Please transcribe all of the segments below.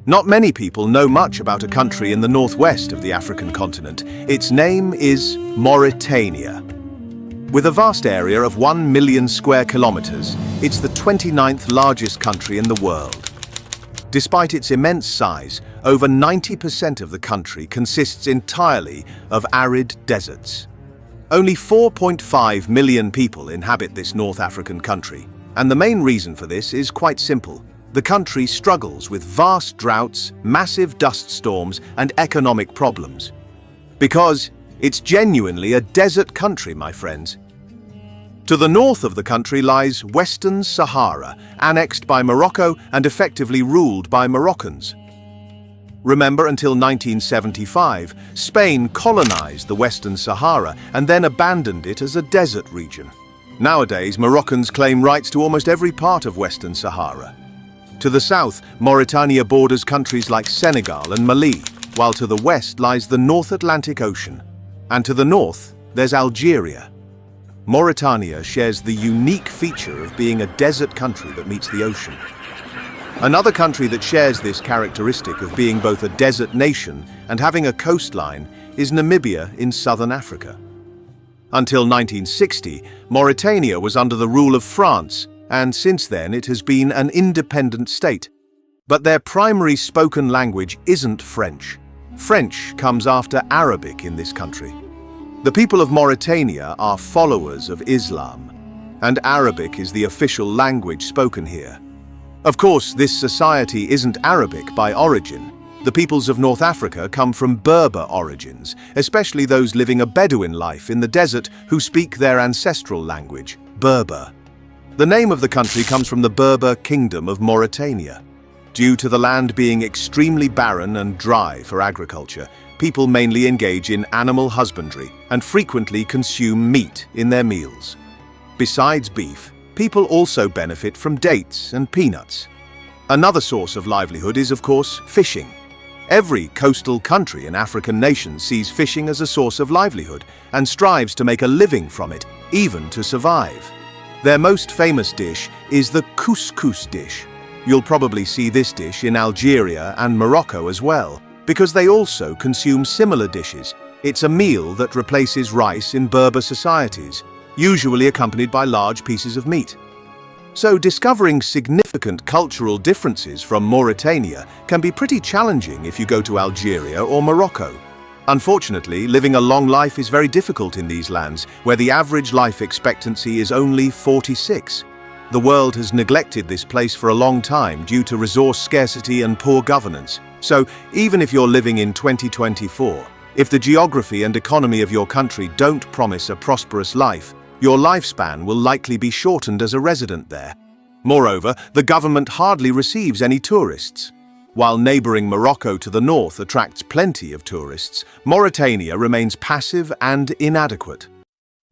Not many people know much about a country in the northwest of the African continent. Its name is Mauritania. With a vast area of 1 million square kilometers, it's the 29th largest country in the world. Despite its immense size, over 90% of the country consists entirely of arid deserts. Only 4.5 million people inhabit this North African country, and the main reason for this is quite simple. The country struggles with vast droughts, massive dust storms, and economic problems. Because it's genuinely a desert country, my friends. To the north of the country lies Western Sahara, annexed by Morocco and effectively ruled by Moroccans. Remember, until 1975, Spain colonized the Western Sahara and then abandoned it as a desert region. Nowadays, Moroccans claim rights to almost every part of Western Sahara. To the south, Mauritania borders countries like Senegal and Mali, while to the west lies the North Atlantic Ocean. And to the north, there's Algeria. Mauritania shares the unique feature of being a desert country that meets the ocean. Another country that shares this characteristic of being both a desert nation and having a coastline is Namibia in southern Africa. Until 1960, Mauritania was under the rule of France, and since then it has been an independent state. But their primary spoken language isn't French. French comes after Arabic in this country. The people of Mauritania are followers of Islam, and Arabic is the official language spoken here. Of course, this society isn't Arabic by origin. The peoples of North Africa come from Berber origins, especially those living a Bedouin life in the desert who speak their ancestral language, Berber. The name of the country comes from the Berber Kingdom of Mauritania. Due to the land being extremely barren and dry for agriculture, people mainly engage in animal husbandry and frequently consume meat in their meals. Besides beef, people also benefit from dates and peanuts. Another source of livelihood is, of course, fishing. Every coastal country in African nations sees fishing as a source of livelihood and strives to make a living from it, even to survive. Their most famous dish is the couscous dish. You'll probably see this dish in Algeria and Morocco as well, because they also consume similar dishes. It's a meal that replaces rice in Berber societies, usually accompanied by large pieces of meat. So discovering significant cultural differences from Mauritania can be pretty challenging if you go to Algeria or Morocco. Unfortunately, living a long life is very difficult in these lands, where the average life expectancy is only 46. The world has neglected this place for a long time due to resource scarcity and poor governance. So, even if you're living in 2024, if the geography and economy of your country don't promise a prosperous life, your lifespan will likely be shortened as a resident there. Moreover, the government hardly receives any tourists. While neighboring Morocco to the north attracts plenty of tourists, Mauritania remains passive and inadequate.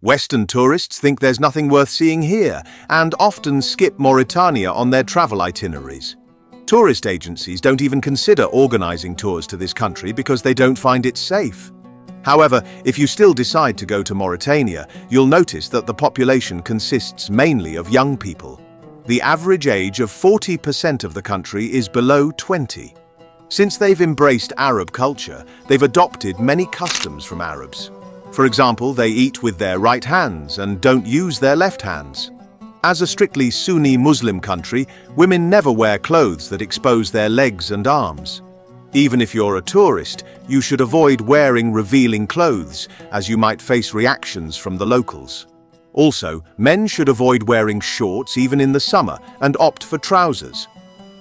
Western tourists think there's nothing worth seeing here and often skip Mauritania on their travel itineraries. Tourist agencies don't even consider organizing tours to this country because they don't find it safe. However, if you still decide to go to Mauritania, you'll notice that the population consists mainly of young people. The average age of 40% of the country is below 20. Since they've embraced Arab culture, they've adopted many customs from Arabs. For example, they eat with their right hands and don't use their left hands. As a strictly Sunni Muslim country, women never wear clothes that expose their legs and arms. Even if you're a tourist, you should avoid wearing revealing clothes, as you might face reactions from the locals. Also, men should avoid wearing shorts even in the summer and opt for trousers.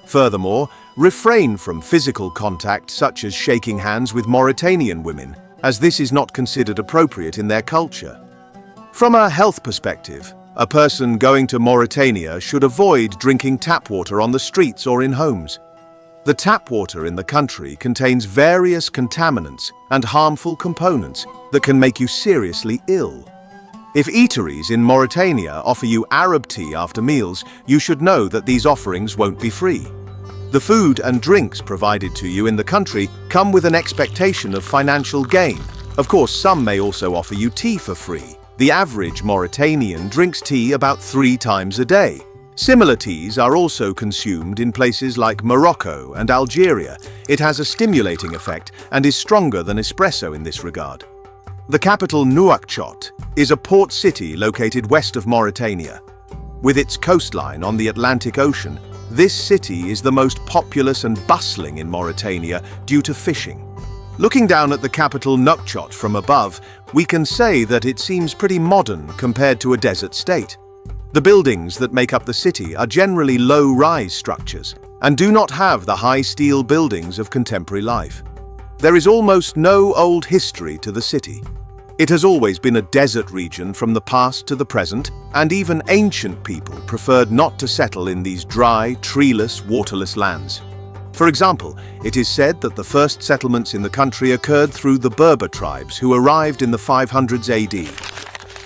Furthermore, refrain from physical contact such as shaking hands with Mauritanian women, as this is not considered appropriate in their culture. From a health perspective, a person going to Mauritania should avoid drinking tap water on the streets or in homes. The tap water in the country contains various contaminants and harmful components that can make you seriously ill. If eateries in Mauritania offer you Arab tea after meals, you should know that these offerings won't be free. The food and drinks provided to you in the country come with an expectation of financial gain. Of course, some may also offer you tea for free. The average Mauritanian drinks tea about 3 times a day. Similar teas are also consumed in places like Morocco and Algeria. It has a stimulating effect and is stronger than espresso in this regard. The capital Nouakchott is a port city located west of Mauritania. With its coastline on the Atlantic Ocean, this city is the most populous and bustling in Mauritania due to fishing. Looking down at the capital Nouakchott from above, we can say that it seems pretty modern compared to a desert state. The buildings that make up the city are generally low-rise structures and do not have the high steel buildings of contemporary life. There is almost no old history to the city. It has always been a desert region from the past to the present, and even ancient people preferred not to settle in these dry, treeless, waterless lands. For example, it is said that the first settlements in the country occurred through the Berber tribes who arrived in the 500s AD.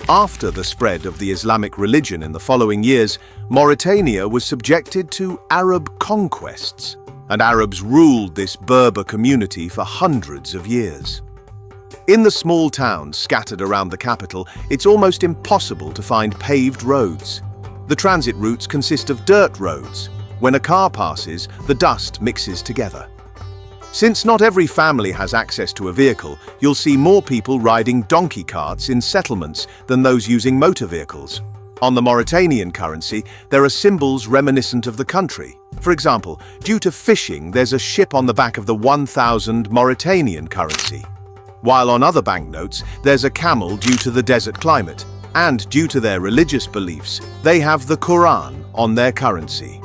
After the spread of the Islamic religion in the following years, Mauritania was subjected to Arab conquests, and Arabs ruled this Berber community for hundreds of years. In the small towns scattered around the capital, it's almost impossible to find paved roads. The transit routes consist of dirt roads. When a car passes, the dust mixes together. Since not every family has access to a vehicle, you'll see more people riding donkey carts in settlements than those using motor vehicles. On the Mauritanian currency, there are symbols reminiscent of the country. For example, due to fishing, there's a ship on the back of the 1000 Mauritanian currency. While on other banknotes, there's a camel due to the desert climate. And due to their religious beliefs, they have the Quran on their currency.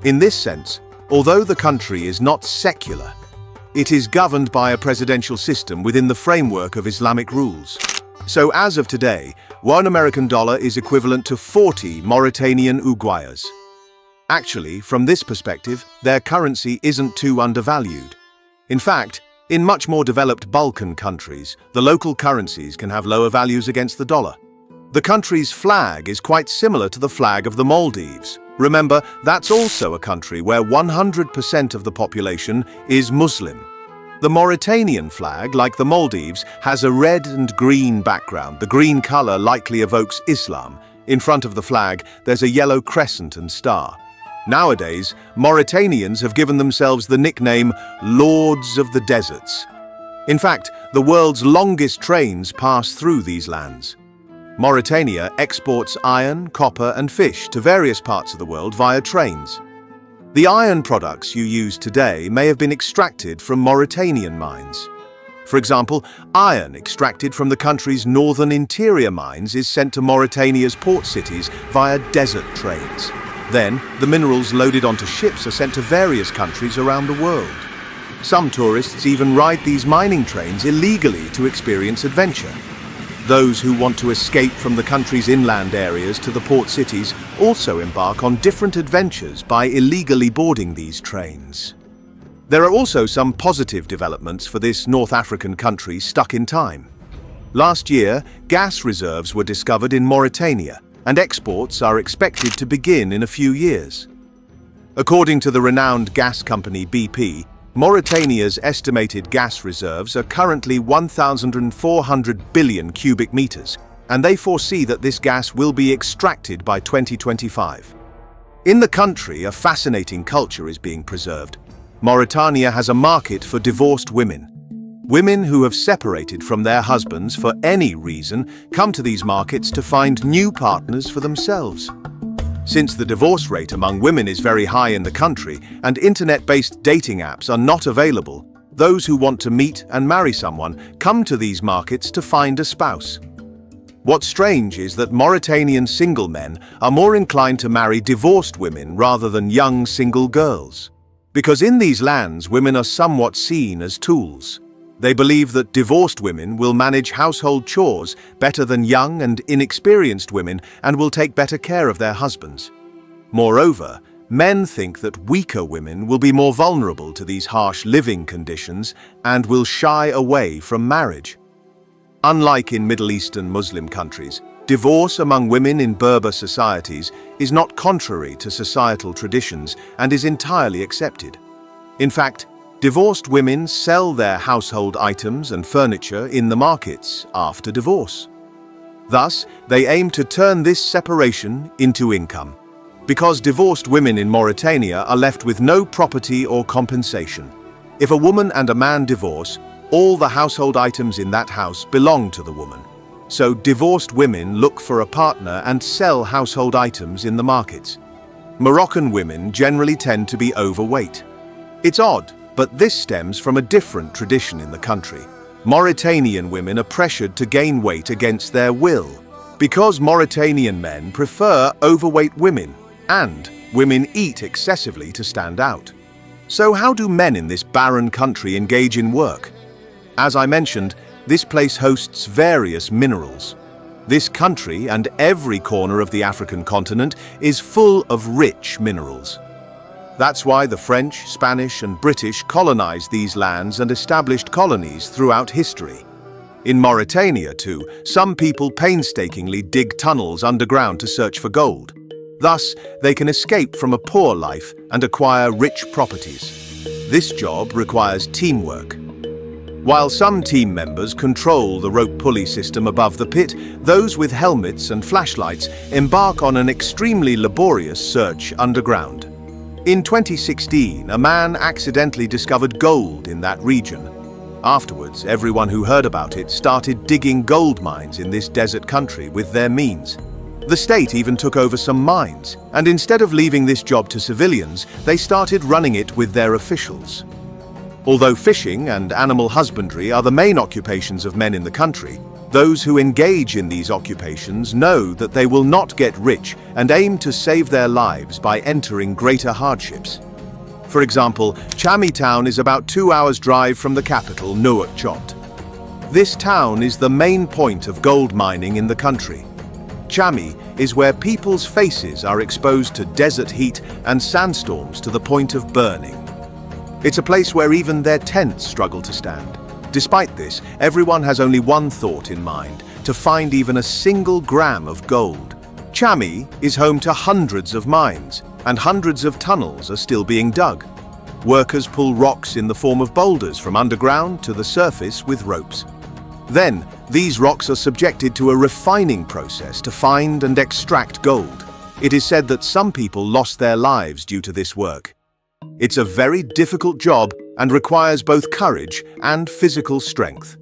In this sense, although the country is not secular, it is governed by a presidential system within the framework of Islamic rules. So as of today, $1 is equivalent to 40 Mauritanian ouguiyas. Actually, from this perspective, their currency isn't too undervalued. In fact, in much more developed Balkan countries, the local currencies can have lower values against the dollar. The country's flag is quite similar to the flag of the Maldives. Remember, that's also a country where 100% of the population is Muslim. The Mauritanian flag, like the Maldives, has a red and green background. The green color likely evokes Islam. In front of the flag, there's a yellow crescent and star. Nowadays, Mauritanians have given themselves the nickname Lords of the Deserts. In fact, the world's longest trains pass through these lands. Mauritania exports iron, copper, and fish to various parts of the world via trains. The iron products you use today may have been extracted from Mauritanian mines. For example, iron extracted from the country's northern interior mines is sent to Mauritania's port cities via desert trains. Then, the minerals loaded onto ships are sent to various countries around the world. Some tourists even ride these mining trains illegally to experience adventure. Those who want to escape from the country's inland areas to the port cities also embark on different adventures by illegally boarding these trains. There are also some positive developments for this North African country stuck in time. Last year, gas reserves were discovered in Mauritania, and exports are expected to begin in a few years. According to the renowned gas company BP, Mauritania's estimated gas reserves are currently 1,400 billion cubic meters, and they foresee that this gas will be extracted by 2025. In the country, a fascinating culture is being preserved. Mauritania has a market for divorced women. Women who have separated from their husbands for any reason come to these markets to find new partners for themselves. Since the divorce rate among women is very high in the country and internet-based dating apps are not available, those who want to meet and marry someone come to these markets to find a spouse. What's strange is that Mauritanian single men are more inclined to marry divorced women rather than young single girls. Because in these lands, women are somewhat seen as tools. They believe that divorced women will manage household chores better than young and inexperienced women and will take better care of their husbands. Moreover, men think that weaker women will be more vulnerable to these harsh living conditions and will shy away from marriage. Unlike in Middle Eastern Muslim countries, divorce among women in Berber societies is not contrary to societal traditions and is entirely accepted. In fact, divorced women sell their household items and furniture in the markets after divorce. Thus, they aim to turn this separation into income. because divorced women in Mauritania are left with no property or compensation. If a woman and a man divorce, all the household items in that house belong to the woman. So divorced women look for a partner and sell household items in the markets. Moroccan women generally tend to be overweight. It's odd, but this stems from a different tradition in the country. Mauritanian women are pressured to gain weight against their will, because Mauritanian men prefer overweight women, and women eat excessively to stand out. So how do men in this barren country engage in work? As I mentioned, this place hosts various minerals. This country and every corner of the African continent is full of rich minerals. That's why the French, Spanish, and British colonized these lands and established colonies throughout history. In Mauritania, too, some people painstakingly dig tunnels underground to search for gold. Thus, they can escape from a poor life and acquire rich properties. This job requires teamwork. While some team members control the rope pulley system above the pit, those with helmets and flashlights embark on an extremely laborious search underground. In 2016, a man accidentally discovered gold in that region. Afterwards, everyone who heard about it started digging gold mines in this desert country with their means. The state even took over some mines, and instead of leaving this job to civilians, they started running it with their officials. Although fishing and animal husbandry are the main occupations of men in the country, those who engage in these occupations know that they will not get rich and aim to save their lives by entering greater hardships. For example, Chami town is about 2 hours' drive from the capital, Nouakchott. This town is the main point of gold mining in the country. Chami is where people's faces are exposed to desert heat and sandstorms to the point of burning. It's a place where even their tents struggle to stand. Despite this, everyone has only one thought in mind: to find even a single gram of gold. Chami is home to hundreds of mines, and hundreds of tunnels are still being dug. Workers pull rocks in the form of boulders from underground to the surface with ropes. Then, these rocks are subjected to a refining process to find and extract gold. It is said that some people lost their lives due to this work. It's a very difficult job and requires both courage and physical strength.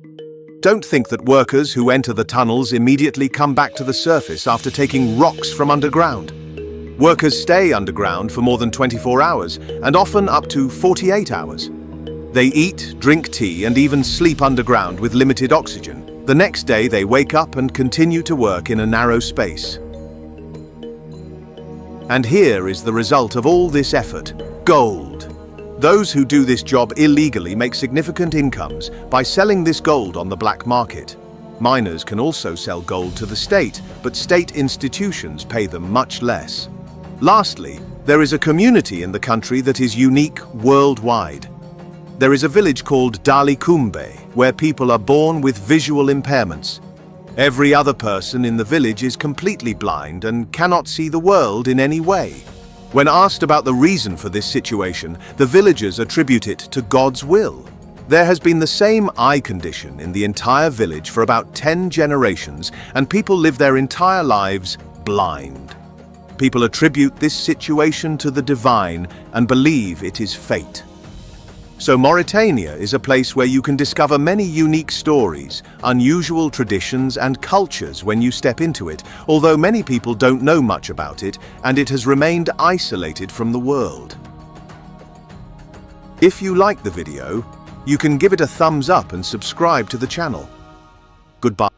Don't think that workers who enter the tunnels immediately come back to the surface after taking rocks from underground. Workers stay underground for more than 24 hours, and often up to 48 hours. They eat, drink tea, and even sleep underground with limited oxygen. The next day they wake up and continue to work in a narrow space. And here is the result of all this effort: gold. Those who do this job illegally make significant incomes by selling this gold on the black market. Miners can also sell gold to the state, but state institutions pay them much less. Lastly, there is a community in the country that is unique worldwide. There is a village called Dali Kumbe, where people are born with visual impairments. Every other person in the village is completely blind and cannot see the world in any way. When asked about the reason for this situation, the villagers attribute it to God's will. There has been the same eye condition in the entire village for about 10 generations, and people live their entire lives blind. People attribute this situation to the divine and believe it is fate. So Mauritania is a place where you can discover many unique stories, unusual traditions and cultures when you step into it, although many people don't know much about it, and it has remained isolated from the world. If you like the video, you can give it a thumbs up and subscribe to the channel. Goodbye.